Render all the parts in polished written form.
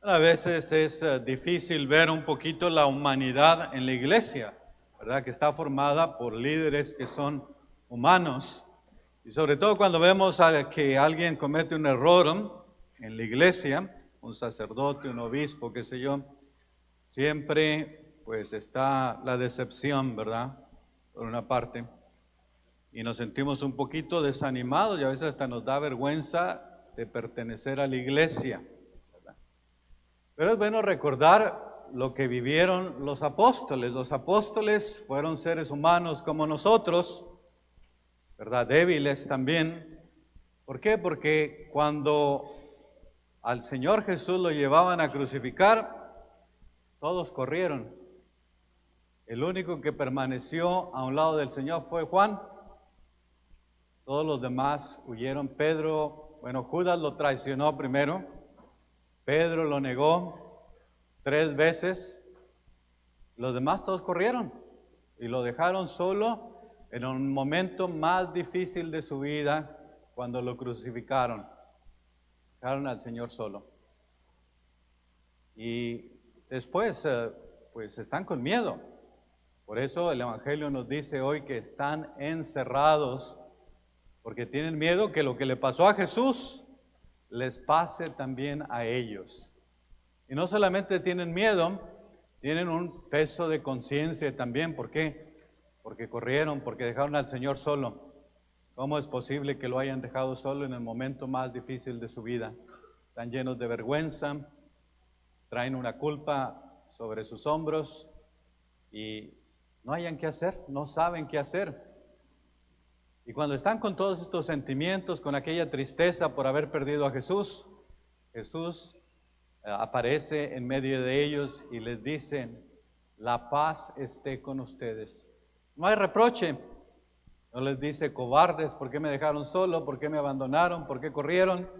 A veces es difícil ver un poquito la humanidad en la iglesia, ¿verdad? Que está formada por líderes que son humanos. Y sobre todo cuando vemos que alguien comete un error en la iglesia, un sacerdote, un obispo, qué sé yo, siempre pues está la decepción, ¿verdad? Por una parte. Y nos sentimos un poquito desanimados y a veces hasta nos da vergüenza de pertenecer a la iglesia. Pero es bueno recordar lo que vivieron los apóstoles. Los apóstoles fueron seres humanos como nosotros, ¿verdad? Débiles también. ¿Por qué? Porque cuando al Señor Jesús lo llevaban a crucificar, todos corrieron. El único que permaneció a un lado del Señor fue Juan. Todos los demás huyeron. Pedro, bueno, Judas lo traicionó primero. Pedro lo negó 3 veces. Los demás todos corrieron y lo dejaron solo en un momento más difícil de su vida, cuando lo crucificaron. Dejaron al Señor solo. Y después, pues están con miedo. Por eso el Evangelio nos dice hoy que están encerrados, porque tienen miedo que lo que le pasó a Jesús les pase también a ellos. Y no solamente tienen miedo, tienen un peso de conciencia también. ¿Por qué? Porque corrieron, porque dejaron al Señor solo. ¿Cómo es posible que lo hayan dejado solo en el momento más difícil de su vida? Están llenos de vergüenza, traen una culpa sobre sus hombros y no hayan qué hacer, no saben qué hacer. Y cuando están con todos estos sentimientos, con aquella tristeza por haber perdido a Jesús, Jesús aparece en medio de ellos y les dice: la paz esté con ustedes. No hay reproche. No les dice: cobardes, ¿por qué me dejaron solo? ¿Por qué me abandonaron? ¿Por qué corrieron?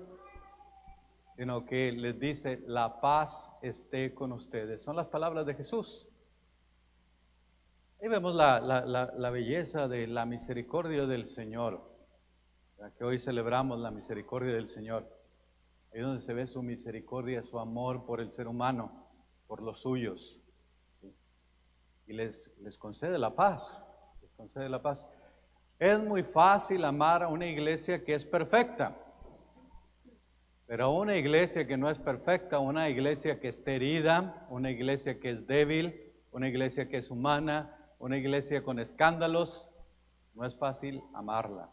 Sino que les dice: la paz esté con ustedes. Son las palabras de Jesús. Ahí vemos la belleza de la misericordia del Señor, que hoy celebramos la misericordia del Señor. Ahí donde se ve su misericordia, su amor por el ser humano, por los suyos. ¿Sí? Y les concede la paz, les concede la paz. Es muy fácil amar a una iglesia que es perfecta, pero una iglesia que no es perfecta, una iglesia que está herida, una iglesia que es débil, una iglesia que es humana, una iglesia con escándalos, no es fácil amarla.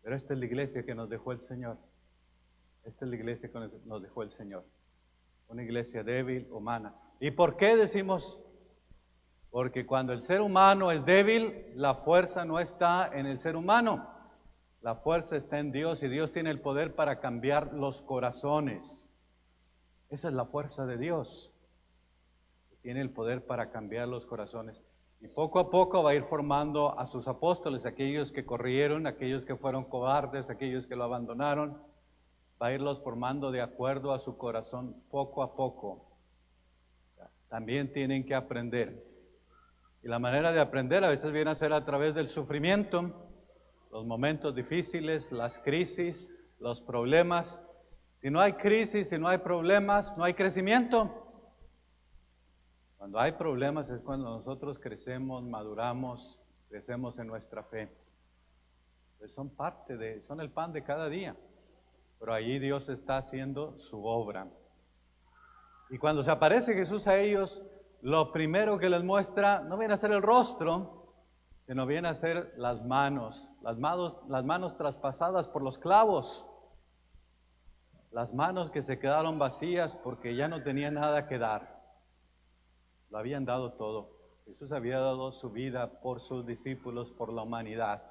Pero esta es la iglesia que nos dejó el Señor. Esta es la iglesia que nos dejó el Señor. Una iglesia débil, humana. ¿Y por qué decimos? Porque cuando el ser humano es débil, la fuerza no está en el ser humano. La fuerza está en Dios, y Dios tiene el poder para cambiar los corazones. Esa es la fuerza de Dios. Tiene el poder para cambiar los corazones. Y poco a poco va a ir formando a sus apóstoles, aquellos que corrieron, aquellos que fueron cobardes, aquellos que lo abandonaron. Va a irlos formando de acuerdo a su corazón poco a poco. También tienen que aprender. Y la manera de aprender a veces viene a ser a través del sufrimiento, los momentos difíciles, las crisis, los problemas. Si no hay crisis, si no hay problemas, no hay crecimiento. Cuando hay problemas es cuando nosotros crecemos, maduramos, crecemos en nuestra fe. Pues son son el pan de cada día. Pero allí Dios está haciendo su obra. Y cuando se aparece Jesús a ellos, lo primero que les muestra no viene a ser el rostro, sino viene a ser las manos traspasadas por los clavos, las manos que se quedaron vacías porque ya no tenían nada que dar. Lo habían dado todo. Jesús había dado su vida por sus discípulos, por la humanidad.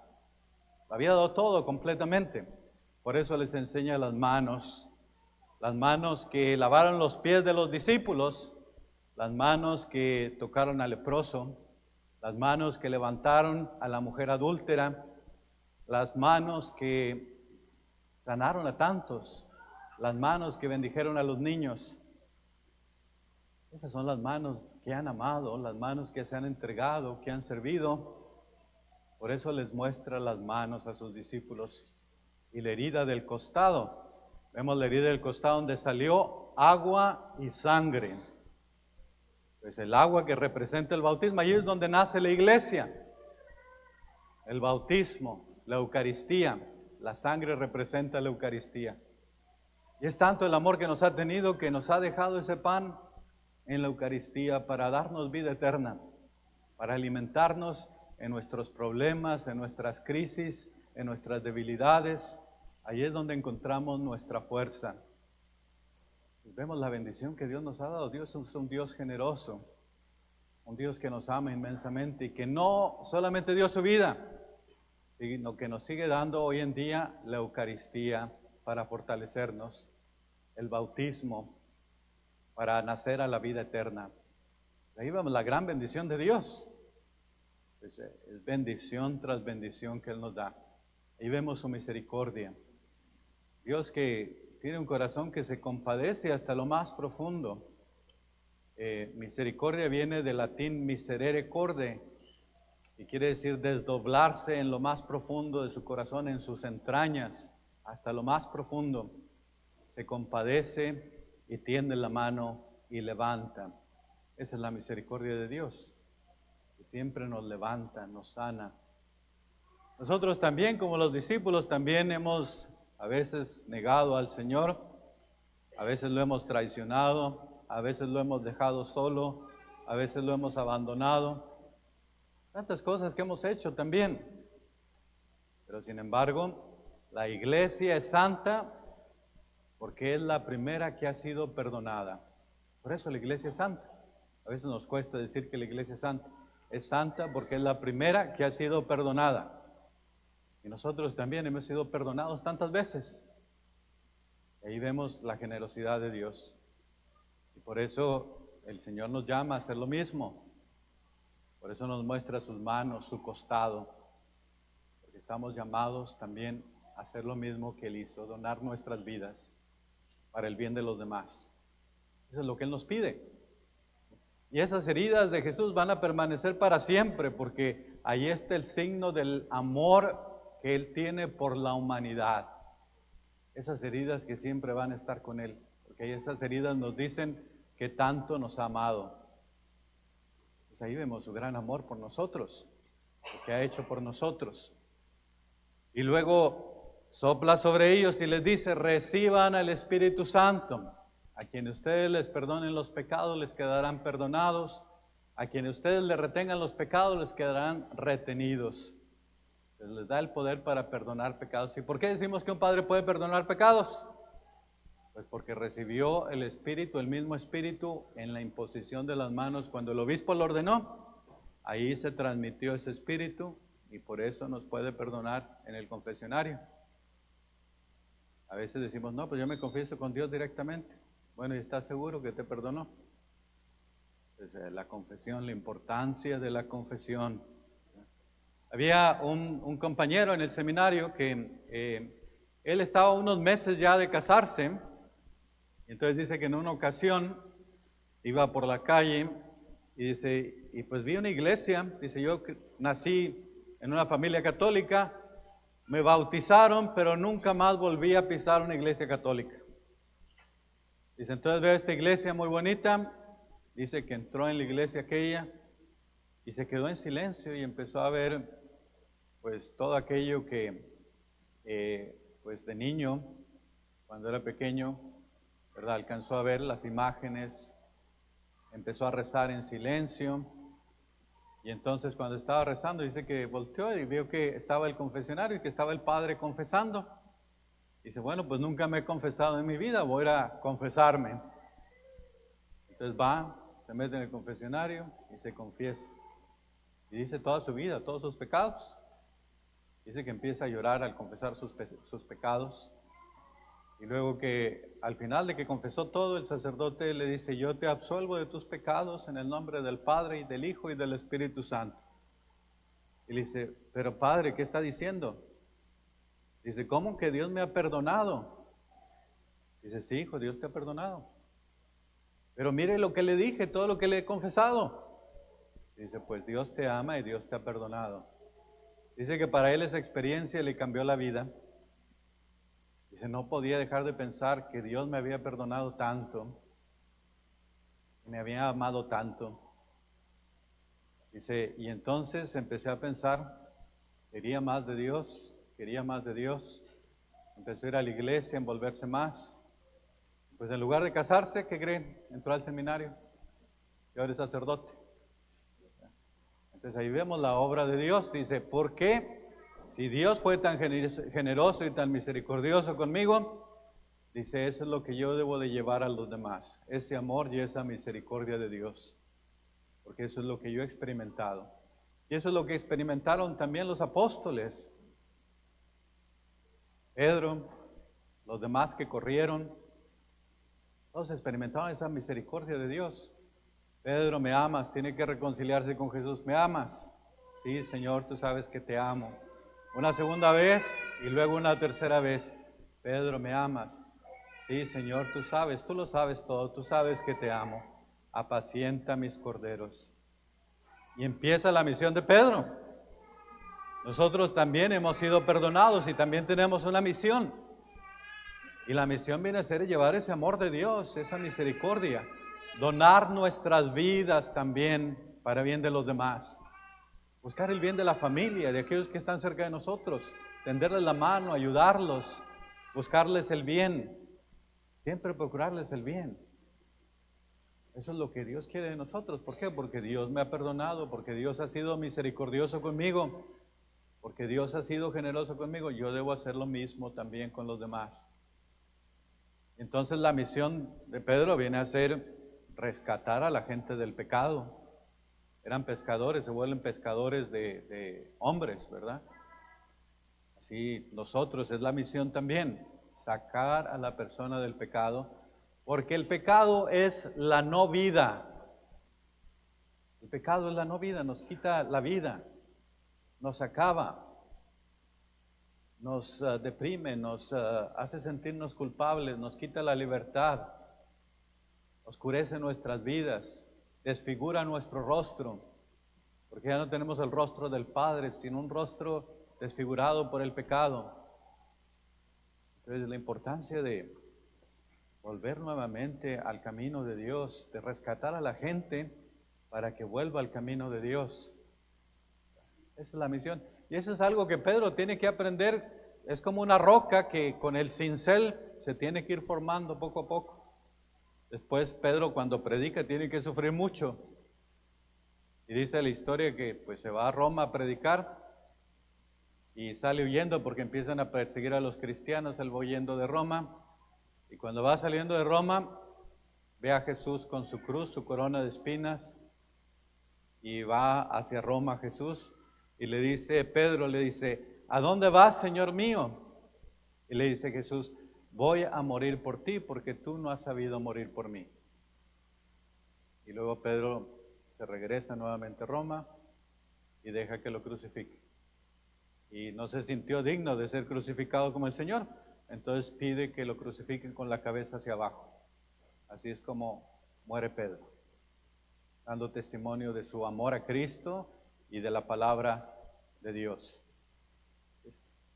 Lo había dado todo completamente. Por eso les enseña las manos que lavaron los pies de los discípulos, las manos que tocaron al leproso, las manos que levantaron a la mujer adúltera, las manos que sanaron a tantos, las manos que bendijeron a los niños. Esas son las manos que han amado, las manos que se han entregado, que han servido. Por eso les muestra las manos a sus discípulos. Y la herida del costado. Vemos la herida del costado donde salió agua y sangre. Pues el agua que representa el bautismo, ahí es donde nace la iglesia. El bautismo, la Eucaristía, la sangre representa la Eucaristía. Y es tanto el amor que nos ha tenido que nos ha dejado ese pan en la Eucaristía para darnos vida eterna, para alimentarnos en nuestros problemas, en nuestras crisis, en nuestras debilidades. Ahí es donde encontramos nuestra fuerza. Y vemos la bendición que Dios nos ha dado. Dios es un Dios generoso, un Dios que nos ama inmensamente y que no solamente dio su vida, sino que nos sigue dando hoy en día la Eucaristía para fortalecernos, el bautismo para nacer a la vida eterna. Ahí vemos la gran bendición de Dios. Es bendición tras bendición que Él nos da. Ahí vemos su misericordia. Dios que tiene un corazón que se compadece hasta lo más profundo. Misericordia viene del latín miserere corde, y quiere decir desdoblarse en lo más profundo de su corazón, en sus entrañas, hasta lo más profundo. Se compadece y tiende la mano y levanta. Esa es la misericordia de Dios, que siempre nos levanta, nos sana. Nosotros también, como los discípulos, también hemos a veces negado al Señor, a veces lo hemos traicionado, a veces lo hemos dejado solo, a veces lo hemos abandonado. Tantas cosas que hemos hecho también. Pero sin embargo, la iglesia es santa porque es la primera que ha sido perdonada. Por eso la iglesia es santa. A veces nos cuesta decir que la iglesia es santa. Es santa porque es la primera que ha sido perdonada. Y nosotros también hemos sido perdonados tantas veces. Y ahí vemos la generosidad de Dios. Y por eso el Señor nos llama a hacer lo mismo. Por eso nos muestra sus manos, su costado. Porque estamos llamados también a hacer lo mismo que Él hizo, donar nuestras vidas para el bien de los demás. Eso es lo que Él nos pide. Y esas heridas de Jesús van a permanecer para siempre, porque ahí está el signo del amor que Él tiene por la humanidad. Esas heridas que siempre van a estar con Él, porque esas heridas nos dicen que tanto nos ha amado. Pues ahí vemos su gran amor por nosotros, lo que ha hecho por nosotros. Y luego sopla sobre ellos y les dice: reciban al Espíritu Santo. A quienes ustedes les perdonen los pecados, les quedarán perdonados. A quienes ustedes les retengan los pecados, les quedarán retenidos. Les da el poder para perdonar pecados. ¿Y por qué decimos que un padre puede perdonar pecados? Pues porque recibió el Espíritu, el mismo Espíritu, en la imposición de las manos. Cuando el obispo lo ordenó, ahí se transmitió ese Espíritu y por eso nos puede perdonar en el confesionario. A veces decimos: no, pues yo me confieso con Dios directamente. Bueno, ¿y estás seguro que te perdonó? Pues la confesión, la importancia de la confesión. Había un compañero en el seminario que él estaba unos meses ya de casarse, y entonces dice que en una ocasión iba por la calle y dice, y pues vi una iglesia. Dice: yo nací en una familia católica, me bautizaron, pero nunca más volví a pisar una iglesia católica. Dice: entonces veo esta iglesia muy bonita. Dice que entró en la iglesia aquella y se quedó en silencio y empezó a ver pues todo aquello que pues de niño, cuando era pequeño, ¿verdad?, alcanzó a ver las imágenes. Empezó a rezar en silencio. Y entonces cuando estaba rezando, dice que volteó y vio que estaba el confesionario y que estaba el padre confesando. Dice: bueno, pues nunca me he confesado en mi vida, voy a confesarme. Entonces va, se mete en el confesionario y se confiesa. Y dice toda su vida, todos sus pecados. Dice que empieza a llorar al confesar sus pecados. Y luego que al final de que confesó todo, el sacerdote le dice: yo te absolvo de tus pecados en el nombre del Padre y del Hijo y del Espíritu Santo. Y le dice: pero padre, ¿qué está diciendo? Dice: ¿cómo que Dios me ha perdonado? Dice: sí, hijo, Dios te ha perdonado. Pero mire lo que le dije, todo lo que le he confesado. Dice: pues Dios te ama y Dios te ha perdonado. Dice que para él esa experiencia le cambió la vida. Dice, no podía dejar de pensar que Dios me había perdonado tanto, que me había amado tanto. Dice, y entonces empecé a pensar, quería más de Dios, quería más de Dios. Empezó a ir a la iglesia, a envolverse más. Pues en lugar de casarse, ¿qué creen? Entró al seminario y ahora es sacerdote. Entonces ahí vemos la obra de Dios. Dice, ¿por qué? Si Dios fue tan generoso y tan misericordioso conmigo, dice, eso es lo que yo debo de llevar a los demás. Ese amor y esa misericordia de Dios. Porque eso es lo que yo he experimentado. Y eso es lo que experimentaron también los apóstoles. Pedro, los demás que corrieron, todos experimentaron esa misericordia de Dios. Pedro, ¿me amas? Tiene que reconciliarse con Jesús. ¿Me amas? Sí, Señor, tú sabes que te amo. Una segunda vez y luego una tercera vez. Pedro, ¿me amas? Sí, Señor, tú lo sabes todo, tú sabes que te amo. Apacienta mis corderos. Y empieza la misión de Pedro. Nosotros también hemos sido perdonados y también tenemos una misión. Y la misión viene a ser llevar ese amor de Dios, esa misericordia, donar nuestras vidas también para bien de los demás, buscar el bien de la familia, de aquellos que están cerca de nosotros, tenderles la mano, ayudarlos, buscarles el bien, siempre procurarles el bien. Eso es lo que Dios quiere de nosotros. ¿Por qué? Porque Dios me ha perdonado, porque Dios ha sido misericordioso conmigo, porque Dios ha sido generoso conmigo. Yo debo hacer lo mismo también con los demás. Entonces la misión de Pedro viene a ser rescatar a la gente del pecado. Eran pescadores, se vuelven pescadores de hombres, ¿verdad? Así nosotros es la misión también, sacar a la persona del pecado, porque el pecado es la no vida. El pecado es la no vida, nos quita la vida, nos acaba, nos deprime, nos hace sentirnos culpables, nos quita la libertad, oscurece nuestras vidas, desfigura nuestro rostro, porque ya no tenemos el rostro del Padre, sino un rostro desfigurado por el pecado. Entonces la importancia de volver nuevamente al camino de Dios, de rescatar a la gente para que vuelva al camino de Dios. Esa es la misión. Y eso es algo que Pedro tiene que aprender. Es como una roca que con el cincel se tiene que ir formando poco a poco. Después Pedro cuando predica tiene que sufrir mucho. Y dice la historia que pues se va a Roma a predicar y sale huyendo porque empiezan a perseguir a los cristianos. Él va huyendo de Roma y cuando va saliendo de Roma ve a Jesús con su cruz, su corona de espinas, y va hacia Roma Jesús y le dice, Pedro le dice, ¿a dónde vas, Señor mío? Y le dice Jesús, voy a morir por ti porque tú no has sabido morir por mí. Y luego Pedro se regresa nuevamente a Roma y deja que lo crucifique. Y no se sintió digno de ser crucificado como el Señor, entonces pide que lo crucifiquen con la cabeza hacia abajo. Así es como muere Pedro, dando testimonio de su amor a Cristo y de la palabra de Dios.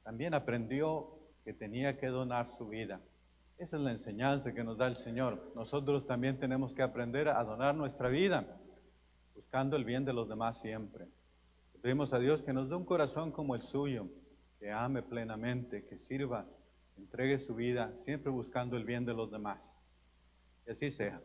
También aprendió que tenía que donar su vida. Esa es la enseñanza que nos da el Señor. Nosotros también tenemos que aprender a donar nuestra vida, buscando el bien de los demás siempre. Le pedimos a Dios que nos dé un corazón como el suyo, que ame plenamente, que sirva, entregue su vida, siempre buscando el bien de los demás. Que así sea.